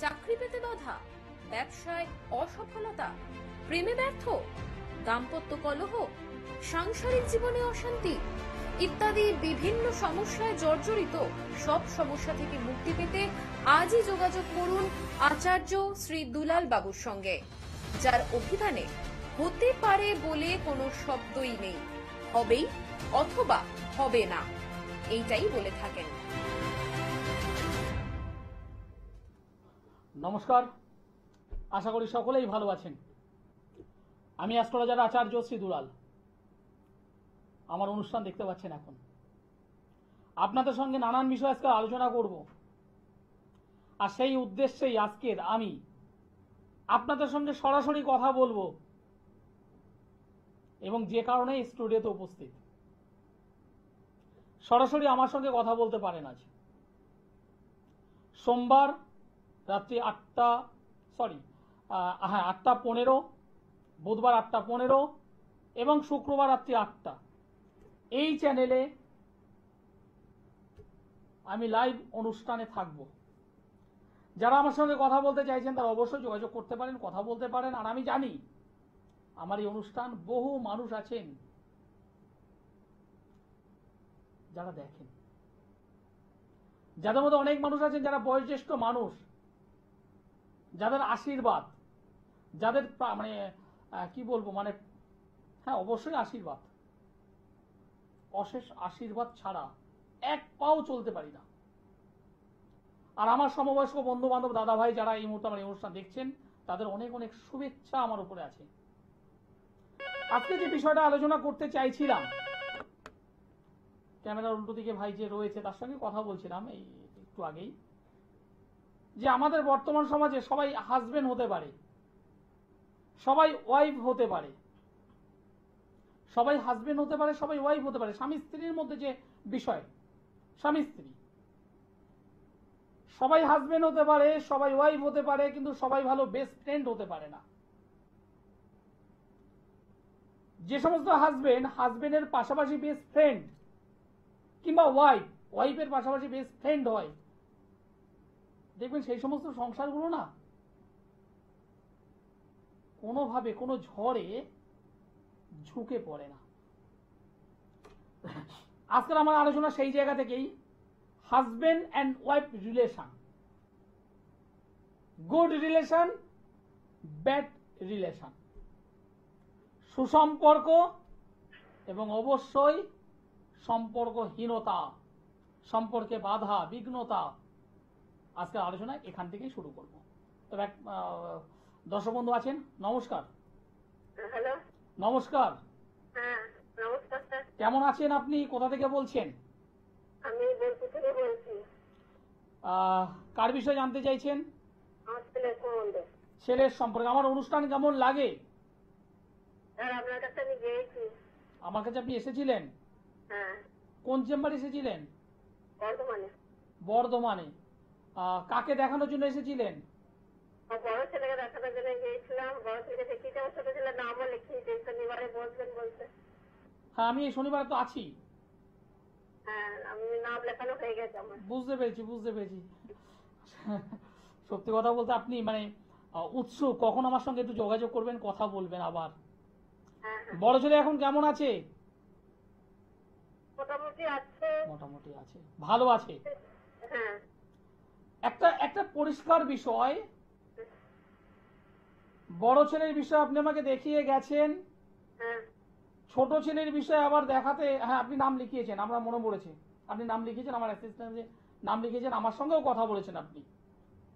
চাকরি পেতে বাধা, ব্যবসায় অসফলতা, প্রেমে ব্যর্থ, দাম্পত্য কলহ, সাংসারিক জীবনে অশান্তি ইত্যাদি বিভিন্ন সমস্যায় জর্জরিত সব সমস্যা থেকে মুক্তি পেতে আজই যোগাযোগ করুন আচার্য শ্রী দুলাল বাবুর সঙ্গে, যার অভিধানে হতে পারে বলে কোনো শব্দই নেই, হবেই অথবা হবে না, এইটাই বলে থাকেন। নমস্কার, আশা করি সকলেই ভালো আছেন। আমি অ্যাস্ট্রোলজার আচার্য শ্রী দুলাল। আমার অনুষ্ঠান দেখতে পাচ্ছেন। এখন আপনাদের সঙ্গে নানান বিষয় আজকে আলোচনা করব, আর সেই উদ্দেশ্যেই আজকের আমি আপনাদের সঙ্গে সরাসরি কথা বলবো, এবং যে কারণে স্টুডিওতে উপস্থিত। সরাসরি আমার সঙ্গে কথা বলতে পারেন আজ সোমবার রাত্রি 8:15, বুধবার 8:15 এবং শুক্রবার রাত্রি 8টা এই চ্যানেলে আমি লাইভ অনুষ্ঠানে থাকব। যারা আমার সঙ্গে কথা বলতে চাইছেন তারা অবশ্যই যোগাযোগ করতে পারেন, কথা বলতে পারেন। আর আমি জানি আমার এই অনুষ্ঠান বহু মানুষ আছেন যারা দেখেন, যাদের মধ্যে অনেক মানুষ আছেন যারা বয়োজ্যেষ্ঠ মানুষ, যাদের আশীর্বাদ, যাদের মানে কি বলবো, মানে হ্যাঁ অবশ্যই আশীর্বাদ, অশেষ আশীর্বাদ ছাড়া এক পাও চলতে পারি না। আর আমার সমবয়স্ক বন্ধু বান্ধব, দাদা ভাই যারা এই মুহূর্তে আমার এই অনুষ্ঠান দেখছেন, তাদের অনেক অনেক শুভেচ্ছা আমার উপরে আছে। আজকে যে বিষয়টা আলোচনা করতে চাইছিলাম, ক্যামেরার উল্টো দিকে ভাই যে রয়েছে তার সঙ্গে কথা বলছিলাম এই একটু আগেই, যে আমাদের বর্তমান সমাজে সবাই হাজবেন্ড হতে পারে, সবাই ওয়াইফ হতে পারে, সবাই হাজবেন্ড হতে পারে, সবাই ওয়াইফ হতে পারে। স্বামী স্ত্রীর মধ্যে যে বিষয়, স্বামী স্ত্রী সবাই হাজবেন্ড হতে পারে, সবাই ওয়াইফ হতে পারে, কিন্তু সবাই ভালো বেস্ট ফ্রেন্ড হতে পারে না। যে সমস্ত হাজবেন্ডের পাশাপাশি বেস্ট ফ্রেন্ড, কিংবা ওয়াইফের পাশাপাশি বেস্ট ফ্রেন্ড হয়, দেখবেন সেই সমস্ত সংসারগুলো না কোনোভাবে কোনো ঝড়ে ঝুঁকে পড়ে না। আজকের আমার আলোচনা সেই জায়গা থেকেই, husband and wife relation, good relation, bad relation, সুসম্পর্ক এবং অবশ্যই সম্পর্কহীনতা, সম্পর্কে বাধা বিঘ্নতা। আজকের আলোচনা এখান থেকেই শুরু করব। তবে দর্শক বন্ধু আছেন, নমস্কার। হ্যালো, নমস্কার। হ্যাঁ নমস্কার স্যার। কেমন আছেন আপনি? কোথা থেকে বলছেন? আমি বোলপুর থেকে বলছি। কার বিষয়ে জানতে চাইছেন? আমার ছেলের সম্বন্ধে। ছেলের সম্পর্কে। আমার অনুষ্ঠান কেমন লাগে? স্যার আপনার কাছে আমি গিয়েছি। আমার কাছে আপনি এসেছিলেন? হ্যাঁ। কোন চেম্বার এসেছিলেন? বর্ধমানে। বর্ধমানে। কাকে দেখানোর জন্য এসেছিলেন? বড় ছেলেকে দেখানোর জন্য গিয়েছিলাম। বড় ছেলেকে দেখিয়েছি, আমার ছোট ছেলের নামও লিখিয়েছি, শনিবারে বসবেন বলছে। হ্যাঁ, আমি এই শনিবার তো আছি। হ্যাঁ, আমি নাম লেখানো হয়ে গেছে আমার। বুঝতে পেরেছি। সত্যি কথা বলতে আপনি মানে উৎসুক, কখন আমার সঙ্গে একটু যোগাযোগ করবেন, কথা বলবেন আবার। হ্যাঁ। বড় ছেলে এখন কেমন আছে? মোটামুটি আছে। মোটামুটি আছে, ভালো আছে। হ্যাঁ। একটা পরিষ্কার বিষয়, বড় ছেলের বিষয় আপনি আমাকে দেখিয়ে গেছেন, হ্যাঁ। ছোট ছেলের বিষয়ে আবার দেখাতে, হ্যাঁ আপনি নাম লিখিয়েছেন, আমরা মনে পড়েছে, আপনি নাম লিখিয়েছেন, আমার অ্যাসিস্ট্যান্ট নাম লিখিয়েছেন, আমার সঙ্গেও কথা বলেছেন আপনি।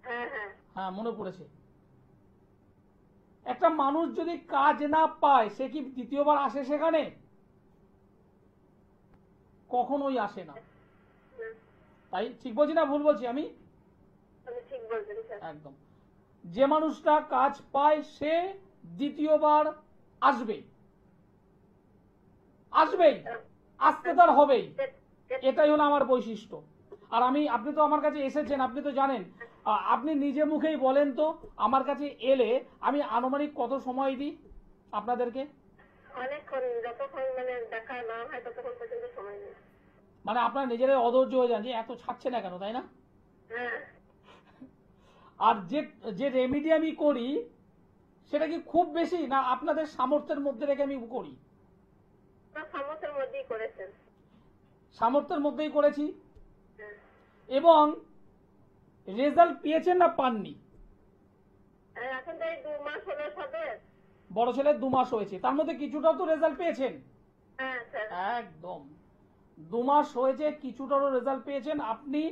হ্যাঁ। হ্যাঁ। হ্যাঁ মনে পড়েছে। একটা মানুষ যদি কাজ না পায়, সে কি দ্বিতীয়বার আসে সেখানে? কখনোই আসে না। তাই ঠিক বলছি না ভুল বলছি আমি? ঠিক বলছেন স্যার। একদম। যে মানুষটা কাজ পায় সে দ্বিতীয়বার আসবেই, আসতে তার হবেই। এটাই হলো আমার বৈশিষ্ট্য। আর আপনি তো আমার কাছে এসেছেন, আপনি তো জানেন। আপনি নিজে মুখেই বলেন তো, আমার কাছে এলে আমি আনুমানিক কত সময় দিই আপনাদেরকে? অনেকক্ষণ, যতক্ষণ মানে দেখা না হয় ততক্ষণ পর্যন্ত সময় নেই। মানে আপনারা নিজেরাই অধৈর্য হয়ে যান যে এত ছাড়ছে না কেন, তাই না? আর যে যে রেমেডি আমি করি সেটা কি খুব বেশি, না আপনাদের সামর্থ্যের মধ্যে রেখে আমি করি? সামর্থ্যের মধ্যেই করেছেন। সামর্থ্যের মধ্যেই করেছি। হ্যাঁ। এবং রেজাল্ট পেয়েছেন না পাননি? এখন তো এই 2 মাস হলো সবে। বড় ছেলের 2 মাস হয়েছে, তার মধ্যে কিছুটাও তো রেজাল্ট পেয়েছেন। হ্যাঁ স্যার। একদম 2 মাস হয়েছে, কিছুটারও রেজাল্ট পেয়েছেন আপনি।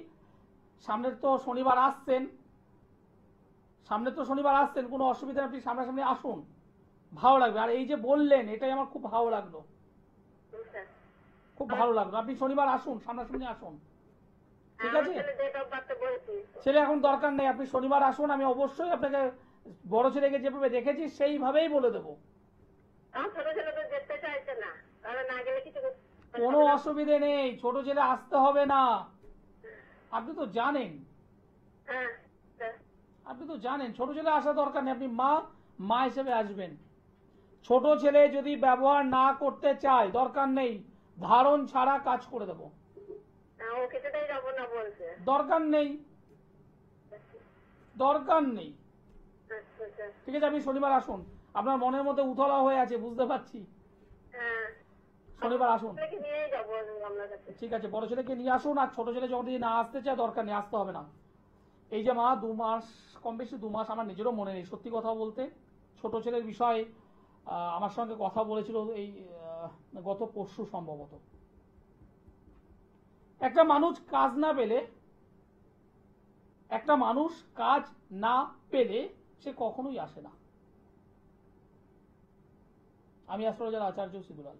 সামনের তো শনিবার আসছেন, কোনো অসুবিধা নেই, আপনি সামনাসামনি আসুন, ভালো লাগবে। আর এই যে বললেন, এটাই আমার খুব ভালো লাগলো, স্যার খুব ভালো লাগলো। আপনি শনিবার আসুন, সামনাসামনি আসুন, ঠিক আছে? ডেট অফ বার্থ বলছি। ছেলে এখন দরকার নেই, আপনি শনিবার আসুন, আমি অবশ্যই আপনাকে বড় ছেলেকে যেভাবে দেখেছি সেইভাবেই বলে দেবো। আমার ছোট ছেলে তো যেতে চাইছে না, তাহলে না গেলে কিছু কোনো অসুবিধে নেই, ছোট ছেলে আসতে হবে না, আপনি তো জানেন। হ্যাঁ স্যার। আপনি তো জানেন ছোট ছেলে আসা দরকার নেই, আপনি মা হিসেবে আসবেন। ছোট ছেলে যদি ব্যবহার না করতে চায় দরকার নেই, ধারণ ছাড়া কাজ করে দেবো, ও কিছুতেই যাবো না বলছে। দরকার নেই, দরকার নেই। আচ্ছা স্যার। ঠিক আছে, আপনি শনিবার আসুন। আপনার মনের মধ্যে উতলা হয়ে আছে, বুঝতে পারছি। হ্যাঁ শনিবার আসুন, ছেলেকে নিয়েই যাবো আপনার কাছে। ঠিক আছে? বড় ছেলেকে নিয়ে আসুন, আর ছোট ছেলে যদি না আসতে চায় দরকার নেই, আসতে হবে না। এই যে মা 2 মাস, কম বেশি 2 মাস আমার নিজেরও মনে নেই সত্যি কথা বলতে। ছোট ছেলের বিষয়ে আমার সঙ্গে কথা বলেছিল এই গত পরশু সম্ভবত। একটা মানুষ কাজ না পেলে সে কখনোই আসে না। আমি অ্যাস্ট্রোলজার আচার্য সিদুলাল।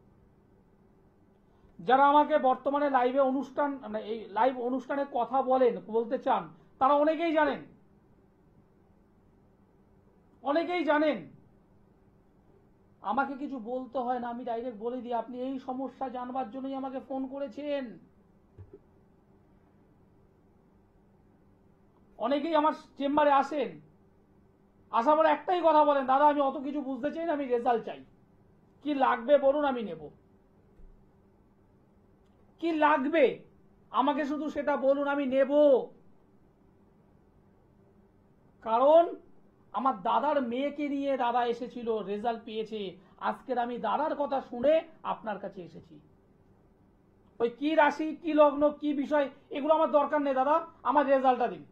যারা আমাকে বর্তমানে এই লাইভ অনুষ্ঠানে কথা বলতে চান, তারা অনেকেই জানেন আমাকে কিছু বলতে হয় না, আমি ডাইরেক্ট বলে দিই আপনি এই সমস্যা জানবার জন্যই আমাকে ফোন করেছেন। অনেকেই আমার চেম্বারে আসেন, আসার পরে একটাই কথা বলেন, দাদা আমি অত কিছু বুঝতে চাই না, আমি রেজাল্ট চাই। কি লাগবে বলুন, আমি নেব। কি লাগবে আমাকে শুধু সেটা বলুন, আমি নেব। কারণ আমার দাদার মেয়েকে নিয়ে দাদা এসেছিল, রেজাল্ট পেয়েছে। আজকের আমি দাদার কথা শুনে আপনার কাছে এসেছি। ওই কি রাশি, কি লগ্ন, কি বিষয়, এগুলো আমার দরকার নেই দাদা, আমার রেজাল্টটা দিন।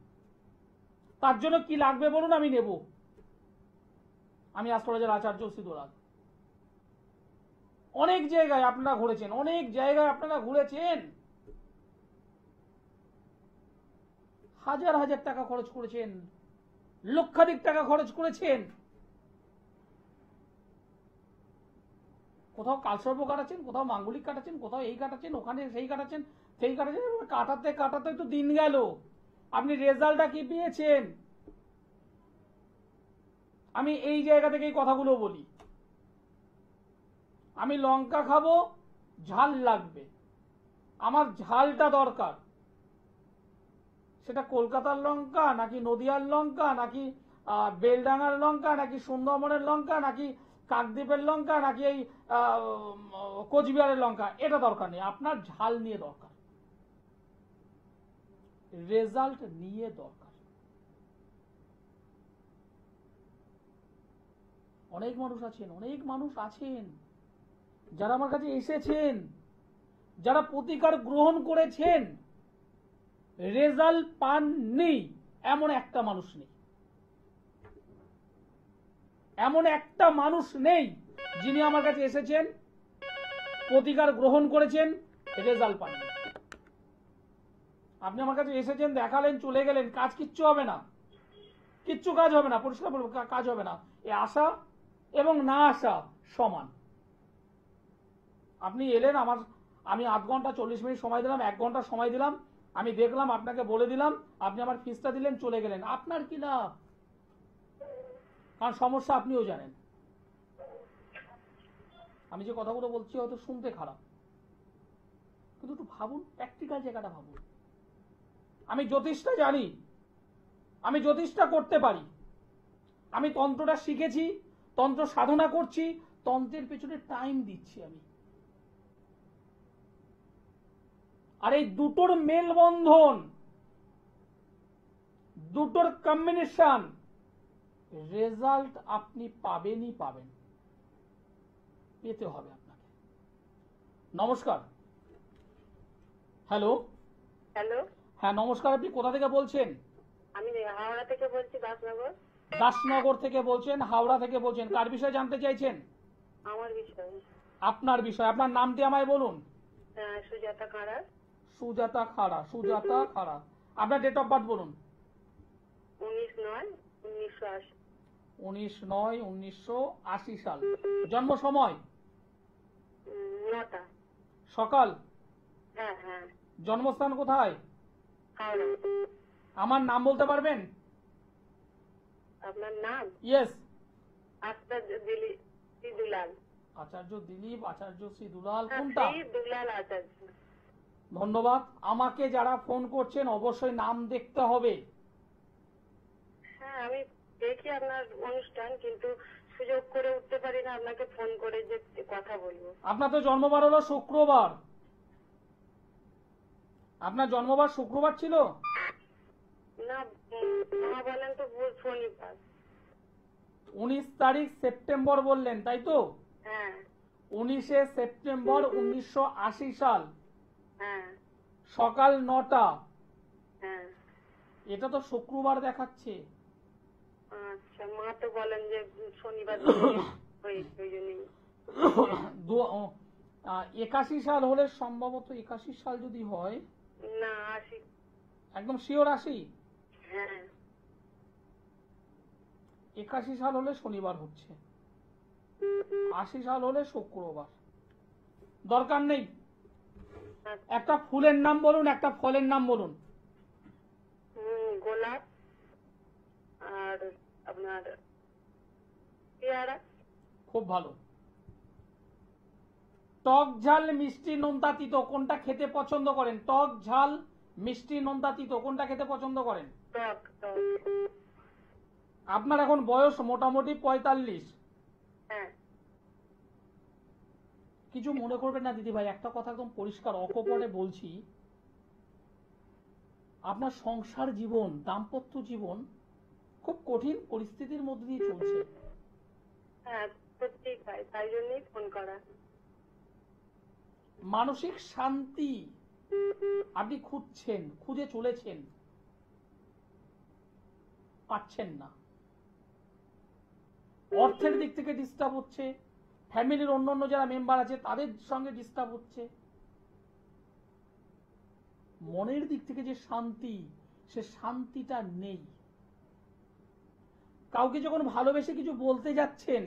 তার জন্য কি লাগবে বলুন, আমি নেব। আমি অ্যাস্ট্রোলজার আচার্য সিদুলাল। অনেক জায়গায় আপনারা ঘুরেছেন, হাজার হাজার টাকা খরচ করেছেন, লক্ষাধিক টাকা খরচ করেছেন। কোথাও কালসর্প কাটাচ্ছেন, কোথাও মাঙ্গলিক কাটাচ্ছেন, কোথাও এই কাটাচ্ছেন, ওখানে সেই কাটাচ্ছেন, কাটাতে কাটাতে তো দিন গেল। আপনি রেজাল্টটা কি পেয়েছেন? আমি এই জায়গা থেকেই কথাগুলো বলি। আমি লঙ্কা খাবো, ঝাল লাগবে, আমার ঝালটা দরকার। সেটা কলকাতার লঙ্কা, নাকি নদিয়ার লঙ্কা, নাকি বেলডাঙ্গার লঙ্কা, নাকি সুন্দরবনের লঙ্কা, নাকি কাকদ্বীপের লঙ্কা, নাকি এই কোচবিহারের লঙ্কা, এটা দরকার নেই। আপনার ঝাল নিয়ে দরকার, রেজাল্ট নিয়ে দরকার। অনেক মানুষ আছেন যারা আমার কাছে এসেছেন, যারা প্রতিকার গ্রহণ করেছেন, রেজাল্ট পাননি এমন একটা মানুষ নেই যিনি আমার কাছে এসেছেন, প্রতিকার গ্রহণ করেছেন, রেজাল্ট পাননি। আপনি আমার কাছে এসেছেন, দেখালেন, চলে গেলেন, কিচ্ছু হবে না, কাজ হবে না, পরিষ্কার বলবো, কাজ হবে না। এ আসা এবং না আসা সমান। আপনি এলেন, আমি 8 ঘন্টা 40 মিনিট সময় দিলাম, 1 ঘন্টা সময় দিলাম, আমি দেখলাম, আপনাকে বলে দিলাম, আপনি আমার ফিসটা দিলেন, চলে গেলেন। আপনার কি লাভ? কারণ সমস্যা আপনিও জানেন। আমি যে কথাগুলো বলছি হয়তো শুনতে খারাপ, কিন্তু একটু ভাবুন, প্র্যাকটিক্যাল জায়গাটা ভাবুন। আমি জ্যোতিষটা জানি, আমি জ্যোতিষটা করতে পারি, আমি তন্ত্রটা শিখেছি, তন্ত্র সাধনা করছি, তন্ত্রের পেছনে টাইম দিচ্ছি আমি। আর এই দুটোর মেলবন্ধন, দুটোর কম্বিনেশন রেজাল্ট আপনি পাবেনই পাবেন, পেতে হবে আপনাকে। নমস্কার। হ্যালো। হ্যালো, হ্যাঁ নমস্কার, আপনি কোথা থেকে বলছেন? আমি হাওড়া থেকে বলছি, দাসনগর। দাসনগর থেকে বলছেন, হাওড়া থেকে বলছেন, কার বিষয়ে জানতে চাইছেন? আমার বিষয় আপনার বিষয়। আপনার নামটি আমায় বলুন। সুজাতা খাড়া। সুজাতা খাড়া। সুজাতা খাড়া। আপনার ডেট অফ বার্থ বলুন। 19/9/1980। 19/9/1980 সাল। জন্ম সময়? 9টা। সকাল? হ্যাঁ হ্যাঁ। জন্মস্থান কোথায়? হাওড়া। আমার নাম বলতে পারবেন? আপনার নাম? ইয়েস। শ্রী দুলাল। আচার্য দিলীপ, আচার্য শ্রী দুলাল, হ্যাঁ, কোনটা? শ্রী দুলাল আচার্য। ধন্যবাদ। আমাকে যারা ফোন করছেন অবশ্যই নাম দেখতে হবে। হ্যাঁ, আমি দেখি আপনার অনুষ্ঠান, কিন্তু সুযোগ করে উঠতে পারি না আপনাকে ফোন করে যে কথা বলবো। আপনার তো জন্মবার হলো শুক্রবার। আপনার জন্মবার শুক্রবার ছিল? না, মা বলেন তো শনিবার। 19 তারিখ সেপ্টেম্বর বললেন, তাই তো? হ্যাঁ 19শে সেপ্টেম্বর 1980 সাল, হ্যাঁ সকাল 9টা। হ্যাঁ। এটা তো শুক্রবার দেখাচ্ছে। আচ্ছা, মা তো বলেন যে শনিবার হয়েছে, ওই জন্যই। 81 সাল হলে সম্ভবত, 81 সাল যদি হয়, না 80। একদম শিওর 80? হ্যাঁ 81 সাল হলে শনিবার হচ্ছে, 80 সাল হলে শুক্রবার। দরকার নেই। একটা ফুলের নাম বলুন, একটা ফলের নাম বলুন। গোলাপ আর আপনার পেয়ারা। খুব ভালো। টক ঝাল মিষ্টি নোনতা তিতো কোনটা খেতে পছন্দ করেন? টক ঝাল মিষ্টি নোনতা তিতো কোনটা খেতে পছন্দ করেন? টক টক। আপনার এখন বয়স মোটামুটি 45। হ্যাঁ। কিছু মনে করবেন না দিদি ভাই, একটা কথা একদম পরিষ্কার অকপটে বলছি, আপনার সংসার জীবন, দাম্পত্য জীবন খুব কঠিন পরিস্থিতির মধ্যে দিয়ে চলছে। হ্যাঁ সত্যি তাই জন্যই ফোন করা। মানসিক শান্তি আপনি খুঁজছেন, খুঁজে চলেছেন, পাচ্ছেন না। অর্থের দিক থেকে ডিস্টার্ব হচ্ছে, ফ্যামিলির অন্যান্য যারা মেম্বার আছে তাদের সঙ্গে ডিস্টার্ব হচ্ছে। মনের দিক থেকে যে শান্তি, সে শান্তিটা নেই। কাউকে যখন ভালোবেসে কিছু বলতে যাচ্ছেন,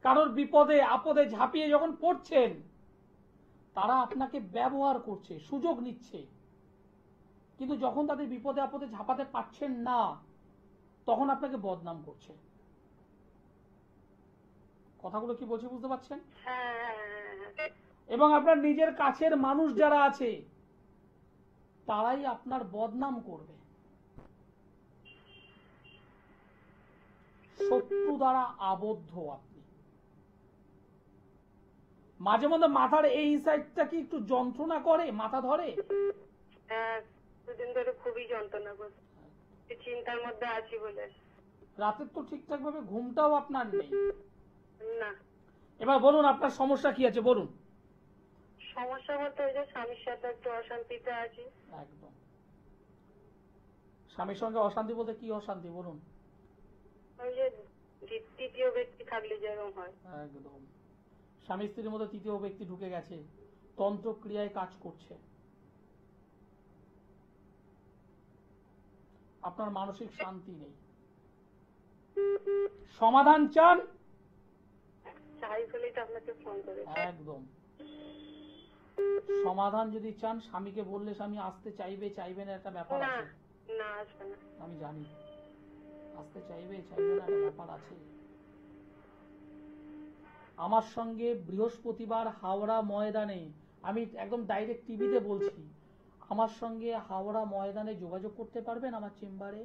কারোর বিপদে আপদে ঝাঁপিয়ে যখন পড়ছেন, তারা আপনাকে ব্যবহার করছে, সুযোগ নিচ্ছে। কিন্তু যখন তাদের বিপদে আপদে ঝাঁপাতে পারছেন না, তখন আপনাকে বদনাম করছে। কথাগুলো কি বলছি বুঝতে পারছেন? হ্যাঁ। এবং আপনার নিজের কাছের মানুষ যারা আছে তারাই আপনার বদনাম করবে। শত্রু দ্বারা আবদ্ধ আপনি। মাঝে মধ্যে মাথার এই সাইডটা কি একটু যন্ত্রণা করে, মাথা ধরে? হ্যাঁ, দুদিন ধরে খুবই যন্ত্রণা করছে, চিন্তার মধ্যে আছি বলে। রাতে তো ঠিকঠাক ভাবে ঘুমটাও আপনার নেই। না। এবার বলুন আপনার সমস্যা কি আছে, বলুন। সমস্যা বলতে ওই যে স্বামীর সাথে একটু অশান্তিতে আছি। একদম। স্বামীর সঙ্গে অশান্তি বলতে কি অশান্তি বলুন? ওই যে তৃতীয় ব্যক্তি থাকলে যেরকম হয়। একদম। স্বামী স্ত্রীর মধ্যে তৃতীয় ব্যক্তি ঢুকে গেছে, তন্ত্র ক্রিয়ায় কাজ করছে। আপনার মানসিক শান্তি নেই। সমাধান চান? চাই বলেই তো আপনাকে ফোন করেছি। একদম। সমাধান যদি চান, স্বামীকে বললে স্বামী আসতে চাইবে চাইবে না একটা ব্যাপার না আছে। না, আসবে না। আমি জানি আসতে চাইবে চাইবে না একটা ব্যাপার আছে। আমার সঙ্গে বৃহস্পতিবার হাওড়া ময়দানে, আমি একদম ডাইরেক্ট টিভিতে বলছি, আমার সঙ্গে হাওড়া ময়দানে যোগাযোগ করতে পারবেন আমার চেম্বারে।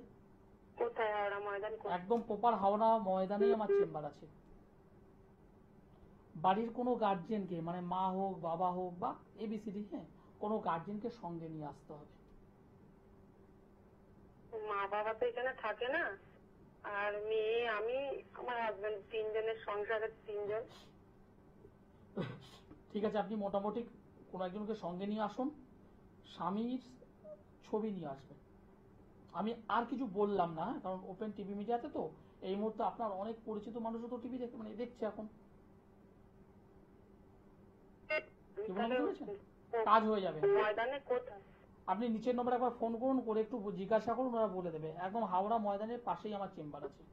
কোথায় হাওড়া ময়দান? একদম প্রপার হাওড়া ময়দানেই আমার চেম্বার আছে। বাড়ির কোনো গার্জিয়ানকে, মানে মা হোক বাবা হোক বা এবিসিডি, হ্যাঁ, কোনো গার্জিয়ানকে সঙ্গে নিয়ে আসতে হবে। মা বাবা তো এখানে থাকে না, আর মেয়ে, আমি, আমার হাজবেন্ড, তিনজনের সংসারের তিনজন। ঠিক আছে, আপনি মোটামুটি কোনো একজনকে সঙ্গে নিয়ে আসুন, স্বামীর ছবি নিয়ে আসবেন। আমি আর কিছু বললাম না, কারণ ওপেন টিভি মিডিয়াতে তো এই মুহূর্তে আপনার অনেক পরিচিত মানুষও তো টিভি দেখছে এখন। কি বলতে পেরেছেন? কাজ হয়ে যাবে। ময়দানে কোথায়? আপনি নিচের নম্বরে একবার ফোন করুন, করে একটু জিজ্ঞাসা করুন, ওরা বলে দেবে। একদম হাওড়া ময়দানের পাশেই আমার চেম্বার আছে,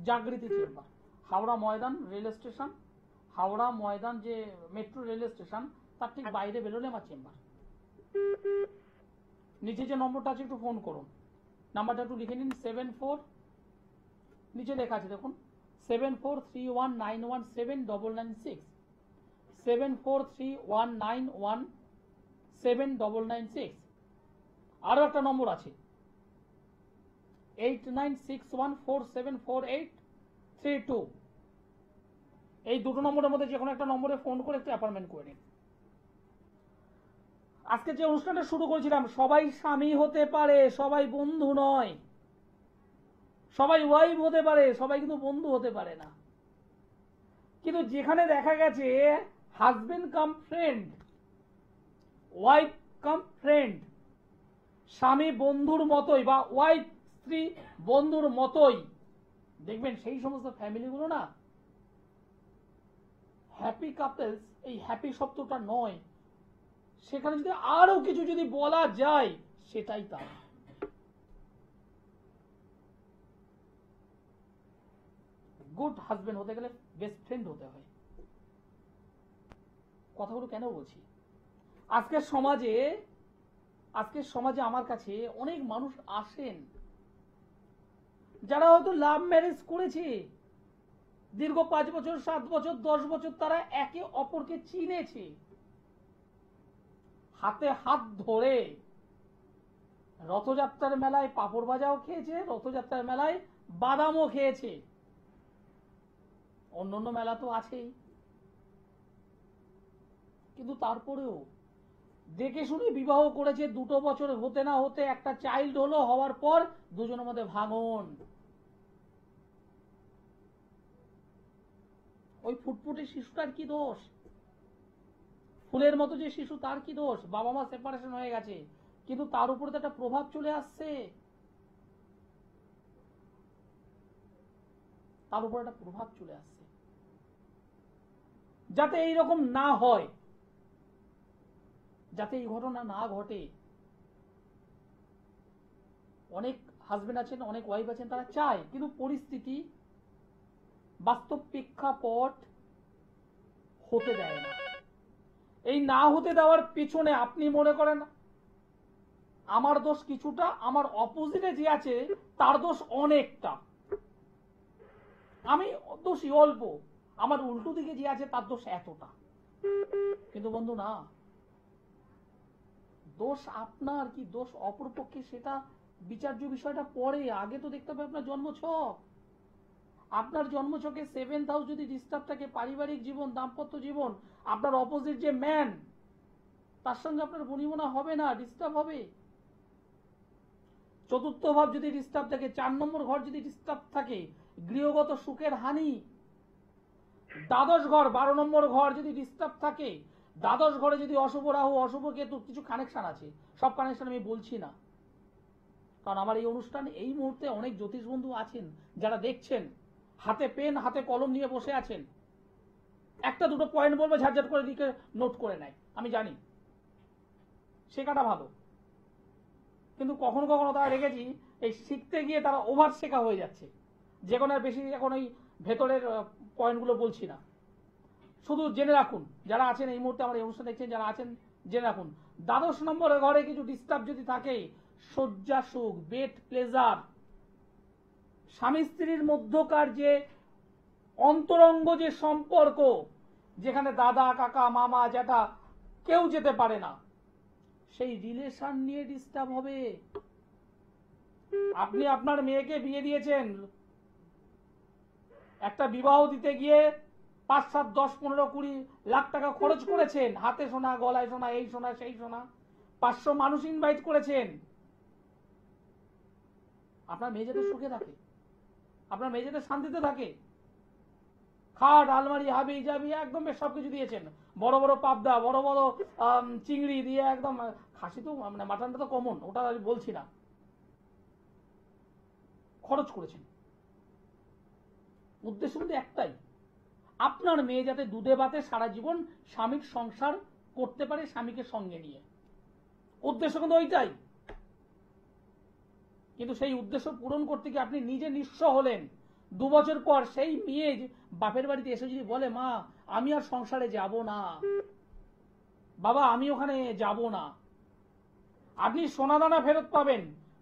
Jagriti chamber. Howrah Maidan rail station, Howrah Maidan যে মেট্রো রেল স্টেশন, তার ঠিক বাইরে বেরোলে আমার চেম্বার। নিচে যে নম্বরটা আছে একটু ফোন করুন, নাম্বারটা একটু লিখে নিন। 74, নিচে লেখা আছে দেখুন, 7431917996, 7431917996। আরো একটা নম্বর আছে 8961474832। এই দুটো নম্বরের মধ্যে যে কোনো একটা নম্বরে ফোন করে একটু অ্যাপয়েন্টমেন্ট করে নিন। আজকে যে অনুষ্ঠানটা শুরু করেছিলাম, সবাই স্বামী হতে পারে, সবাই বন্ধু নয়। সবাই ওয়াইফ হতে পারে, সবাই কিন্তু বন্ধু হতে পারে না। কিন্তু যেখানে দেখা গেছে হাজবেন্ড কাম ফ্রেন্ড, ওয়াইফ কাম ফ্রেন্ড, স্বামী বন্ধুর মতোই বা ওয়াইফ স্ত্রী বন্ধুর মতোই, দেখবেন সেই সমস্ত ফ্যামিলিগুলো না হ্যাপি কাপলস। এই হ্যাপি শব্দটা নয়, সেখানে যদি আরো কিছু যদি বলা যায় সেটাই তা। গুড হাজবেন্ড হতে গেলে বেস্ট ফ্রেন্ড হতে হয়। কথাগুলো কেন বলছি? আজকের সমাজে আমার কাছে অনেক মানুষ আসেন যারা হয়তো লাভ ম্যারেজ করেছে, দীর্ঘ 5 বছর 7 বছর 10 বছর তারা একে অপরকে চিনেছে, হাতে হাত ধরে রথযাত্রার মেলায় পাঁপড় ভাজাও খেয়েছে, রথযাত্রার মেলায় বাদামও খেয়েছে, অন্যান্য মেলা তো আছেই। কিন্তু তারপরেও দেখে শুনে বিবাহ করেছে, 2 বছর হতে না হতে একটা চাইল্ড হলো, হওয়ার পর দুজনের মধ্যে ভাঙন। ওই ফুটফুটে শিশুটার কি দোষ? ফুলের মতো যে শিশু, তার কি দোষ? বাবা মা সেপারেশন হয়ে গেছে, কিন্তু তার উপরে তো একটা প্রভাব চলে আসছে, তার উপর একটা প্রভাব চলে আসছে। যাতে এইরকম না হয়, যাতে এই ঘটনা না ঘটে, অনেক হাজবেন্ড আছেন, অনেক ওয়াইফ আছেন, তারা চায়, কিন্তু পরিস্থিতি, বাস্তব প্রেক্ষাপট হতে দেয় না। এই না হতে দেওয়ার পিছনে আপনি মনে করেন আমার দোষ কিছুটা, আমার অপোজিটে যে আছে তার দোষ অনেকটা, আমি দোষী অল্প, আমার উল্টো দিকে যে আছে তার দোষ এতটা। কিন্তু বন্ধু না, দোষ আপনার কি দোষ অপরপক্ষে সেটা বিচার্য বিষয়টা পরে। আগে তো দেখতে হবে আপনার জন্মছক। আপনার জন্মছকে 7th হাউস যদি ডিস্টার্ব থাকে, পারিবারিক জীবন, দাম্পত্য জীবন, আপনার অপোজিট যে ম্যান, তার সঙ্গে আপনার বনিবনা হবে না, ডিস্টার্ব হবে। 4th ভাব যদি ডিস্টার্ব থাকে, 4 নম্বর ঘর যদি ডিস্টার্ব থাকে, গৃহগত সুখের হানি। দ্বাদশ ঘর 12 নম্বর ঘর যদি ডিস্টার্ব থাকে, দ্বাদশ ঘরে যদি অশুভ রাহু, অশুভ কেতু, কিছু কানেকশন আছে, সব কানেকশন আমি বলছি না, কারণ আমার এই অনুষ্ঠান এই মুহূর্তে অনেক জ্যোতিষ বন্ধু আছেন যারা দেখছেন, হাতে পেন হাতে কলম নিয়ে বসে আছেন, একটা দুটো পয়েন্ট বলবে, ঝাড়ঝাড় করে দিকে নোট করে নেয়, আমি জানি শেখাটা ভালো, কিন্তু কখনো কখনো তারা দেখেছি এই শিখতে গিয়ে তারা ওভার শেখা হয়ে যাচ্ছে। যে কোনো আর বেশি এখন ওই ভেতরের পয়েন্টগুলো বলছি না, শুধু জেনে রাখুন, যারা আছেন এই মুহূর্তে আমার এই অনুষ্ঠান দেখছেন, যারা আছেন জেনে রাখুন, দ্বাদশ নম্বরের ঘরে কিছু ডিস্টার্ব যদি থাকে, শয্যা সুখ, বেড প্লেজার, স্বামী স্ত্রীর মধ্যকার যে অন্তরঙ্গ যে সম্পর্ক, যেখানে দাদা কাকা মামা জ্যাঠা কেউ যেতে পারে না, সেই রিলেশন নিয়ে ডিস্টার্ব হবে। আপনি আপনার মেয়েকে বিয়ে দিয়েছেন, একটা বিবাহ দিতে গিয়ে 5, 7, 10, 15, 20 লাখ টাকা খরচ করেছেন, হাতে সোনা, গলায় সোনা, এই সোনা সেই সোনা, 500 মানুষ ইনভাইট করেছেন, আপনার মেয়ে যাতে সুখে থাকে, আপনার মেয়ে যাতে শান্তিতে থাকে। খাট আলমারি হাবি জাবি একদম বেশ সবকিছু দিয়েছেন, বড় বড় পাবদা, বড় বড় চিংড়ি দিয়ে একদম। খাসি তো মানে মাটনটা তো কমন, ওটা আমি বলছি না। খরচ করেছেন, উদ্দেশ্য কিন্তু একটাই, আপনার মেয়ে যাতে দুধে ভাতে সারা জীবন স্বামীর সংসার করতে পারে স্বামীকে সঙ্গে নিয়ে। উদ্দেশ্য কিন্তু ওইটাই। কিন্তু সেই উদ্দেশ্য পূরণ করতে গিয়ে আপনি নিজে নিঃস্ব হলেন। 2 বছর পর সেই মেয়ে বাপের বাড়িতে এসে যদি বলে, মা আমি আর সংসারে যাব না, বাবা আমি ওখানে যাব না, আপনি সোনাদানা ফেরত পাবেন,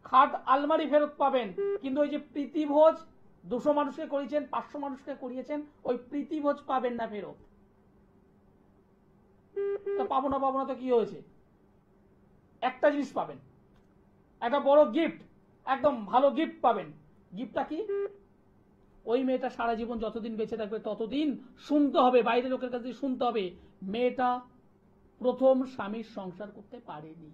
খাট আলমারি ফেরত পাবেন, কিন্তু ওই যে প্রীতিভোজ 200 মানুষকে করিয়েছেন, 500 মানুষকে করিয়েছেন, ওই প্রীতিভোজ পাবেন না ফেরত। তো পাবো না তো কি হয়েছে? একটা জিনিস পাবেন, একটা বড় গিফট, একদম ভালো গিফট পাবেন। গিফটটা কি? ওই মেয়েটা সারা জীবন যতদিন বেঁচে থাকবে ততদিন শুনতে হবে, বাইরের লোকের কাছে শুনতে হবে, মেয়েটা প্রথম স্বামীর সংসার করতে পারেনি,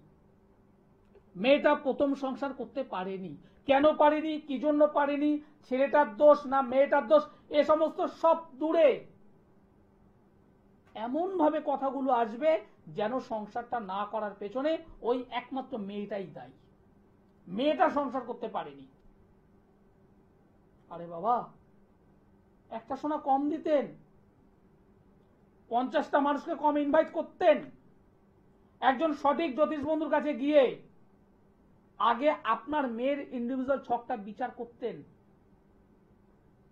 মেয়েটা প্রথম সংসার করতে পারেনি। কেন পারেনি, কি জন্য পারেনি, ছেলেটার দোষ না মেয়েটার দোষ, এ সমস্ত সব দূরে। এমন ভাবে কথাগুলো আসবে যেন সংসারটা না করার পেছনে ওই একমাত্র মেয়েটাই দায়ী, মেয়েটা সংসার করতে পারেনি। আরে বাবা, একটা সোনা কম দিতেন, 50টা মানুষকে কম ইনভাইট করতেন, একজন সঠিক জ্যোতিষ বন্ধুর কাছে গিয়ে আগে আপনার মেয়ের ইন্ডিভিজুয়াল ছকটা বিচার করতেন।